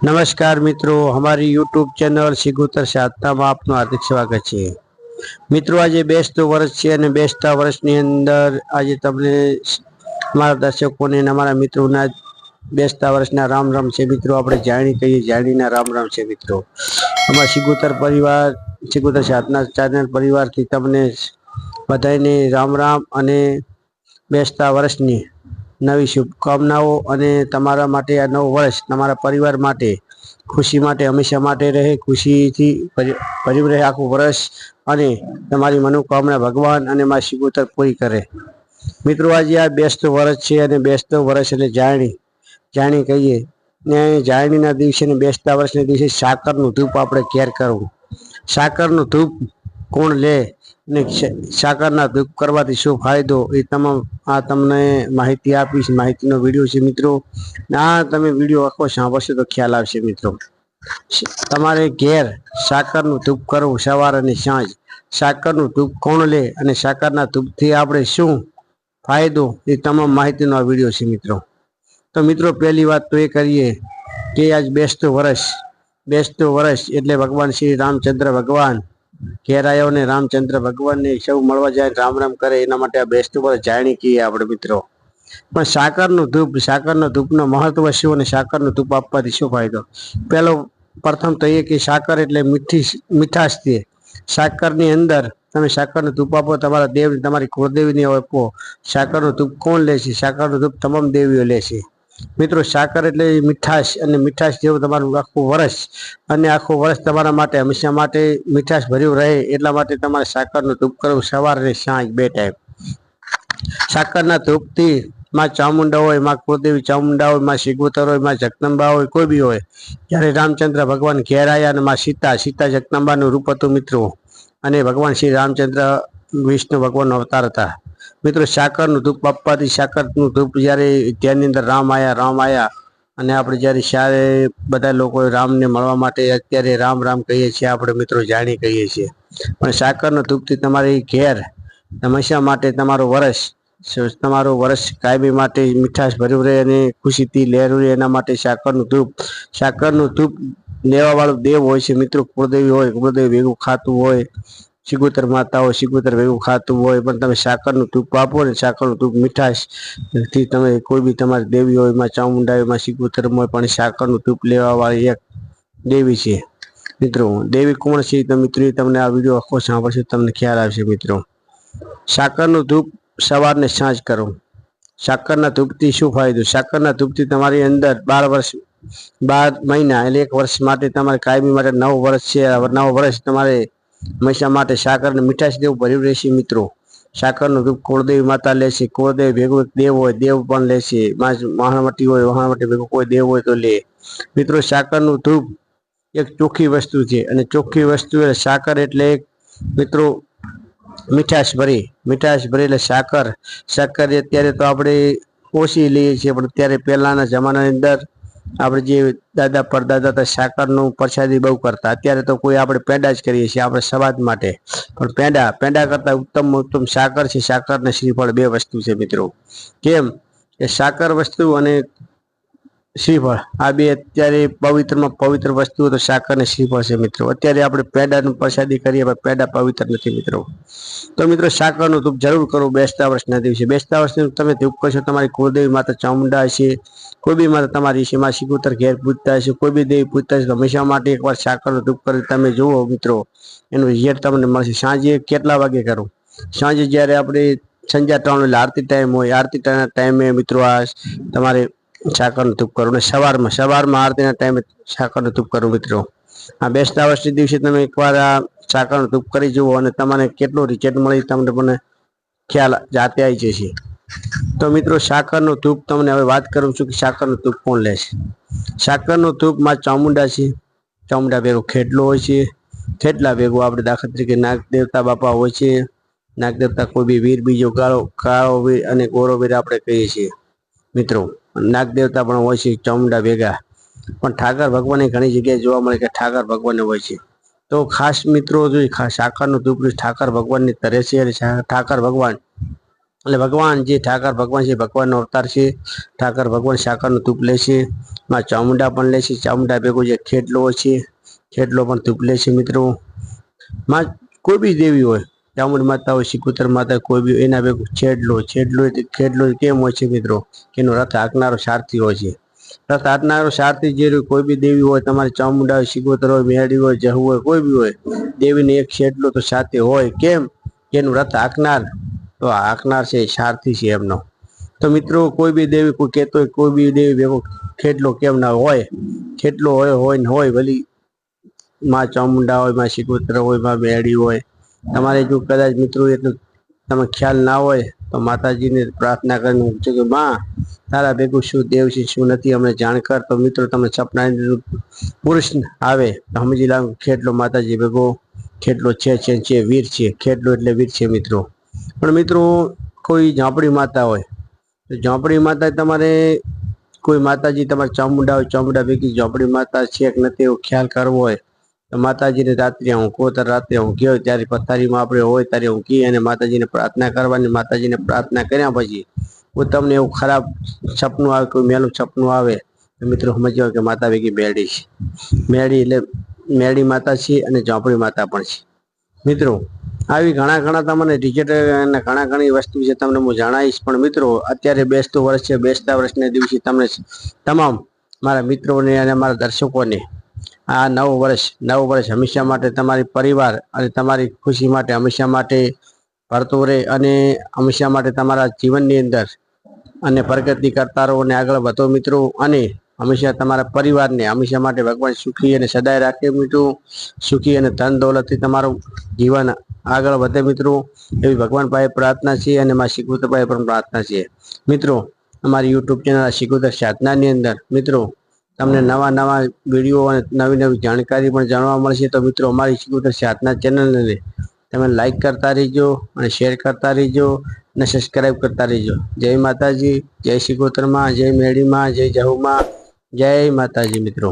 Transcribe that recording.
नमस्कार मित्रों, हमारी यूट्यूब चैनल सिगुतर साधना में आपનું हार्दिक स्वागत છે। મિત્રો આજે બેસતું વર્ષ છે અને બેસતા વર્ષની અંદર આજે તમને અમારા દર્શકોને અને અમારા મિત્રોના બેસતા વર્ષના રામ રામ છે। મિત્રો આપણે જાણી કહીએ જાણીના રામ રામ છે। મિત્રો અમારા સિગુતર પરિવાર સિગુતર સાધના ચેનલ પરિવારથી તમને બધાને રામ રામ અને બેસતા વર્ષની નવી શુભકામનાઓ અને તમારા માટે આ નવું વર્ષ તમારા પરિવાર માટે ખુશી માટે હંમેશા માટે રહે, ખુશીથી ભર્યું રહે આખું વર્ષ અને તમારી મનોકામના ભગવાન અને માં સિગુતર પૂરી કરે। મિત્રો આજે આ બેસતું વર્ષ છે અને બેસતું વર્ષ એટલે જાણી કહીએ ને જાણીના દિવસે ને બેસતા વર્ષના દિવસે સાકરનું ધૂપ આપણે ઘેર કરવું। સાકરનું ધૂપ કોણ લે ને સાકરના ધૂપ કરવાથી શું ફાયદો એ તમામ આ તમને માહિતી આપીશ। માહિતીનો વિડીયો છે મિત્રો, આ તમે વિડીયો આખો સાંભળશો તો ખ્યાલ આવશે। મિત્રો તમારે ઘેર સાકરનું ધૂપ કરવું સવાર અને સાંજ। સાકરનું ધૂપ કોણ લે અને સાકરના ધૂપથી આપણે શું ફાયદો એ તમામ માહિતીનો આ વિડીયો છે મિત્રો। તો મિત્રો પહેલી વાત તો એ કરીએ કે આજ બેસતું વર્ષ એટલે ભગવાન શ્રી રામચંદ્ર ભગવાન ઘેર આવ્યો ને રામચંદ્ર ભગવાનને સૌ મળવા જાય રામ રામ કરે એના માટે આ બેસતું વર્ષ જાણી કહીએ આપણે મિત્રો। પણ સાકરનું ધૂપનો મહત્વ શું અને સાકરનું ધૂપ આપવાથી શું ફાયદો? પ્રથમ તો એ કે સાકર એટલે મીઠાશ છે। સાકરની અંદર તમે સાકરનું ધૂપ આપો તમારા દેવ તમારી કુળદેવીને આપો। સાકરનું ધૂપ કોણ લે છે? સાકરનું ધૂપ તમામ દેવીઓ લે છે મિત્રો। સાકર એટલે મીઠાશ અને મીઠાશ જેવું તમારું આખું વર્ષ અને આખું વર્ષ તમારા માટે હંમેશા માટે મીઠાશ ભર્યું રહે એટલા માટે તમારે સાકરનું ધૂપ કરવું સવાર અને સાંજ બે ટાઈમ। સાકરના ધૂપથી માં ચામુંડા હોય, માં કુળદેવી ચામુંડા હોય, માં સિગુતર હોય, માં જગદંબા હોય, કોઈ બી હોય, જ્યારે રામચંદ્ર ભગવાન ઘેર આવ્યા અને માં સીતા જગદંબાનું રૂપ હતું મિત્રો અને ભગવાન શ્રી રામચંદ્ર વિષ્ણુ ભગવાનનો અવતાર હતા મિત્રો। સાકરનું ધૂપ આપવાથી સાકરનું ધૂપ જ્યારે ત્યાંની અંદર રામ આયા અને આપણે જ્યારે સારે બધા લોકો રામને મળવા માટે અત્યારે રામ રામ કહીએ છીએ આપણે મિત્રો, જાણી કહીએ છીએ। પણ સાકરનું ધૂપથી તમારી ઘેર હંમેશા માટે તમારું વર્ષ કાયમી માટે મીઠાશ ભર્યું રહે અને ખુશીથી લહેરું રહે એના માટે સાકરનું ધૂપ લેવા વાળું દેવ હોય છે મિત્રો। કુળદેવી હોય, કુળદેવી ભેગું ખાતું હોય, સિગુતર માતા હોય, સિગુતર ભેગું ખાતું હોય, પણ તમે સાકરનું ધૂપ આપો ને સાકરનું ધૂપ મીઠાશથી તમે કોઈ બી તમારી દેવી હોય, માં ચામુંડા હોય, માં સિગુતર હોય, પણ સાકરનું ધૂપ લેવા વાળી એક દેવી છે મિત્રો। દેવી કોણ છે તો મિત્રો તમને આ વિડીયો આખો સાંભળશે તમને ખ્યાલ આવશે મિત્રો। સાકરનું ધૂપ સવાર ને સાંજ કરો। સાકરના ધૂપથી શું ફાયદો? સાકરના ધૂપથી તમારી અંદર 12 મહિના એટલે એક વર્ષ માટે તમારે કાયમી માટે નવું વર્ષ છે, નવું વર્ષ તમારે હંમેશા માટે સાકર અને મીઠાશ દેવું ભર્યું રહેશે મિત્રો। સાકરનું ધૂપ કુળદેવી માતા લેશે, કુળદેવી ભેગું દેવ હોય દેવ પણ લેશે, મહામટી હોય મહામટી ભેગું કોઈ દેવ હોય તો લે મિત્રો। સાકરનું ધૂપ એક ચોખ્ખી વસ્તુ છે અને ચોખ્ખી વસ્તુ એટલે સાકર એટલે એક મિત્રો મીઠાશ ભરી એટલે સાકર અત્યારે તો આપણે ઓછી લઈએ છીએ, પણ અત્યારે પહેલાના જમાનાની અંદર આપણે જે દાદા પરદાદા હતા સાકરનું પ્રસાદી બહુ કરતા। અત્યારે તો કોઈ આપણે પેંડા જ કરીએ છીએ આપણે સ્વાદ માટે, પણ પેંડા કરતા ઉત્તમ સાકર છે। સાકર ને શ્રીફળ બે વસ્તુ છે મિત્રો। કેમ કે સાકર વસ્તુ અને શ્રીફળ આ બે અત્યારે પવિત્રમાં પવિત્ર વસ્તુઓ તો સાકર ને શ્રીફળ છે મિત્રો। અત્યારે આપણે પેંડાનું પ્રસાદી કરીએ પણ પેંડા પવિત્ર નથી મિત્રો। તો મિત્રો સાકરનું ધૂપ જરૂર કરો બેસતા વર્ષના દિવસે। બેસતા વર્ષનું તમે ધૂપ કરશો તમારી કુળદેવી માતા ચામુંડા હશે, કોઈ બી માતા તમારી છે, માં સિગુતર ઘેર પૂજતા હશે, કોઈ બી દેવી પૂજતા હશે, હંમેશા માટે એકવાર સાકરનું ધૂપ કરી તમે જુઓ મિત્રો, એનું રિઝલ્ટ તમને મળશે। સાંજે કેટલા વાગે કરું? સાંજે જ્યારે આપણે સંધ્યા ટાણું એટલે આરતી ટાઈમ હોય, આરતી ટાઈમે મિત્રો આ તમારે સાકરનું ધૂપ કરવું અને સવારમાં આરતીના ટાઈમે સાકરનું ધૂપ કરવું મિત્રો। આ બેસતા વર્ષના દિવસે તમે એકવાર આ સાકરનું ધૂપ કરી જુઓ અને તમને કેટલું રિઝલ્ટ મળે તમને પણ ખ્યાલ જાતે આવી જશે। તો મિત્રો સાકરનું ધૂપ તમને હવે વાત કરું છું કે સાકરનું ધૂપ કોણ લે છે? સાકરનું ધૂપ માં ચામુંડા છે, ચામુંડા ભેગું ખેટલો હોય છે, ખેટલા ભેગું આપણે દાખલા તરીકે નાગ દેવતા બાપા હોય છે, નાગ દેવતા કોઈ બી વીર બીજો કાળો વીર અને ગોરો વીર આપણે કહીએ છીએ મિત્રો। નાગ દેવતા પણ હોય છે ચામુંડા ભેગા, પણ ઠાકર ભગવાનને ઘણી જગ્યાએ જોવા મળે કે ઠાકર ભગવાનને હોય છે। તો ખાસ મિત્રો જો સાકરનું ધૂપ ઠાકર ભગવાનની તરે છે અને ઠાકર ભગવાન એટલે ભગવાન જે ઠાકર ભગવાન છે ભગવાનનો અવતાર છે. ઠાકર ભગવાન સાકરનું તુપ લે છે. માં ચામુંડા પણ લે છે. ચામુંડા ભેગું જે ખેડલો છે ખેડલો પણ તુપ લે છે મિત્રો. માં કોઈ બી દેવી હોય, ચામુંડ માતા હોય, સિકોતર માતા, કોઈ બી એના ભેગું ખેડલો કેમ હોય છે મિત્રો? એનો રથ હાંકનારો સારથી હોય છે. રથ હાંકનારો સારથી જે કોઈ બી દેવી હોય, તમારે ચામુંડા હોય, સિકોતર હોય, મેળી હોય, જહુ હોય, કોઈ બી હોય, દેવીને એક ખેડલો તો સાથે હોય. કેમ? એનું રથ હાંકનાર તો હાંકનાર છે સારથી છે એમનો. તો મિત્રો કોઈ બી દેવી કોઈ કહેતો હોય કોઈ બી દેવી ભેગો ખેડલો કેમ ના હોય? ખેડલો હોય ને હોય ભલી માં ચામુંડા હોય, માં સિકોતર હોય, માં મેળી હોય. તમારે જો કદાચ મિત્રો એટલું તમે ખ્યાલ ના હોય તો માતાજીને પ્રાર્થના કરીને પૂછો કે માં તારા ભેગું શું દેવ છે શું નથી અમને જાણકાર. તો મિત્રો તમને સપના પુરુષ આવે તો સમજી લાવ ખેડલો માતાજી ભેગો ખેડલો છે વીર છે. ખેડલો એટલે વીર છે મિત્રો. પણ મિત્રો કોઈ ઝાંપડી માતા હોય તો ઝાંપડી માતા તમારે કોઈ માતાજી તમારે ચામુંડા હોય, ચામુંડા ભેગી ઝાંપડી માતા છે કે નથી એવો ખ્યાલ કરવો હોય તો માતાજીને રાત્રે ઊંઘો તો રાત્રે ઊંઘી હોય ત્યારે પથારીમાં આપણે હોય ત્યારે ઊંઘી અને માતાજીને પ્રાર્થના કરવાની. માતાજીને પ્રાર્થના કર્યા પછી કોઈ તમને એવું ખરાબ સપનું આવે, કોઈ મેલું સપનું આવે તો મિત્રો સમજ્યો કે માતા ભેગી મેળી છે. મેળી એટલે મેળી માતા છે અને ઝાંપડી માતા પણ છે મિત્રો. આવી ઘણા તમને ડિજિટલ અને ઘણી વસ્તુ છે તમને હું જણાવીશ. પણ મિત્રો અત્યારે બેસતું વર્ષ છે. બેસતા વર્ષના દિવસે તમને તમામ મારા મિત્રોને અને મારા દર્શકોને આ નવું વર્ષ હંમેશા માટે તમારી પરિવાર અને તમારી ખુશી માટે હંમેશા માટે ભરતું રહે અને હંમેશા માટે તમારા જીવનની અંદર અને પ્રગતિ કરતા રહો અને આગળ વધો મિત્રો. અને હંમેશા તમારા પરિવારને હંમેશા માટે ભગવાન સુખી અને સદાય રાખે મિત્રો. સુખી અને ધન દોલતથી તમારું જીવન આગળ વધે મિત્રો. એવી ભગવાન પાસે પ્રાર્થના છે અને મારા સિકોતર પાસે પણ પ્રાર્થના છે મિત્રો. અમારી યુટ્યુબ ચેનલ સિકોતર સાધનાની અંદર મિત્રો તમને નવા વિડીયો અને નવી જાણકારી પણ જાણવા મળશે. તો મિત્રો અમારી સિકોતર સાધના ચેનલને તમે લાઈક કરતા રહીજો અને શેર કરતા રહીજો અને સબસ્ક્રાઈબ કરતા રહીજો. જય માતાજી, જય સિકોતરમાં, જય મેળીમાં, જય જહુમાં, જય માતાજી મિત્રો.